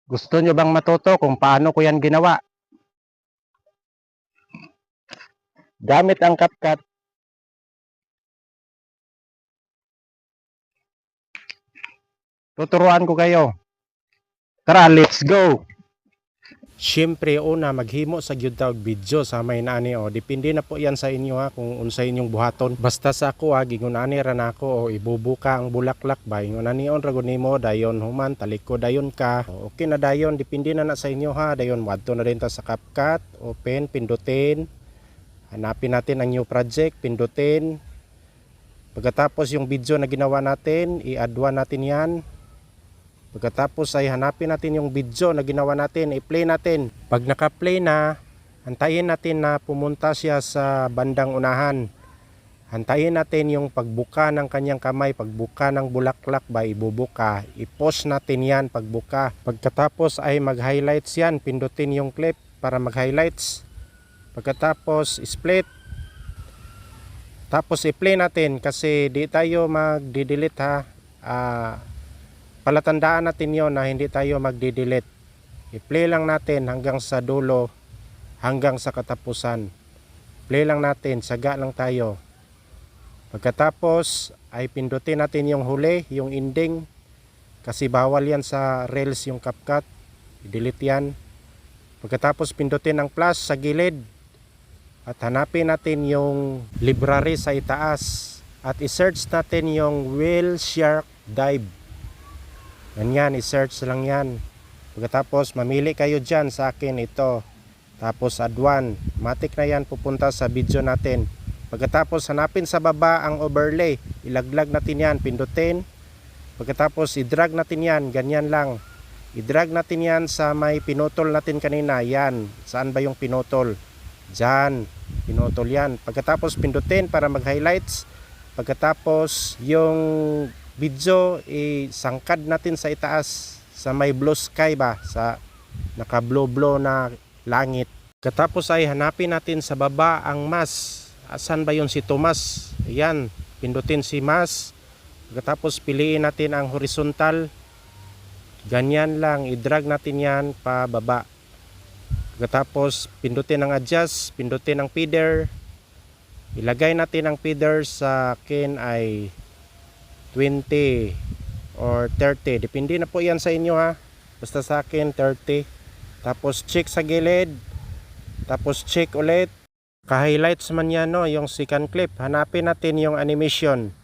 Gusto nyo bang matuto kung paano ko yan ginawa? Gamit ang CapCut, tuturuan ko kayo. Tara, let's go! Siyempre una maghimo sa gyud ta og video sa may naani o depende na po yan sa inyo ha kung unsay inyong buhaton. Basta sa ako ha gingon ani ra nako o ibubuka ang bulaklak ba ingon ani on ra gud nimo dayon human taliko dayon ka. Okay na dayon depende na sa inyo ha dayon wadto na din ta sa CapCut, open pindutin. Hanapin natin ang new project, pindutin. Pagkatapos yung video na ginawa natin, i-add natin yan. Pagkatapos ay hanapin natin yung video na ginawa natin, i-play natin. Pag naka-play na, hantayin natin na pumunta siya sa bandang unahan. Hantayin natin yung pagbuka ng kanyang kamay, pagbuka ng bulaklak ba ibubuka. I-pause natin yan pagbuka. Pagkatapos ay mag-highlights yan, pindutin yung clip para mag-highlights. Pagkatapos split. Tapos i-play natin kasi di tayo magdi-delete ha. Palatandaan natin yon na hindi tayo magdi-delete. I-play lang natin hanggang sa dulo, hanggang sa katapusan. Play lang natin, saga lang tayo. Pagkatapos ay pindutin natin yung huli, yung ending. Kasi bawal yan sa Reels yung CapCut. I-delete yan. Pagkatapos pindutin ang plus sa gilid. At hanapin natin yung library sa itaas. At i-search natin yung Whale Shark Dive. Ganyan, i-search lang yan. Pagkatapos mamili kayo dyan, sa akin ito. Tapos add one. Matik na yan pupunta sa video natin. Pagkatapos hanapin sa baba ang overlay. Ilaglag natin yan, pindutin. Pagkatapos i-drag natin yan, ganyan lang. I-drag natin yan sa may pinutol natin kanina. Yan, saan ba yung pinutol? Diyan, pinutol yan. Pagkatapos pindutin para mag-highlights. Pagkatapos yung video isangkad natin sa itaas sa may blue sky ba, sa naka blue na langit. Pagkatapos ay hanapin natin sa baba ang mas. Asan ba yun si Tomas? Ayan, pindutin si mas. Pagkatapos piliin natin ang horizontal. Ganyan lang, i-drag natin yan pa baba. Pagkatapos pindutin ang adjust, pindutin ang feeder. Ilagay natin ang feeder sa akin ay 20 or 30. Depende na po yan sa inyo ha. Basta sa akin 30. Tapos check sa gilid. Tapos check ulit. Ka-highlights man yan no, yung second clip. Hanapin natin yung animation.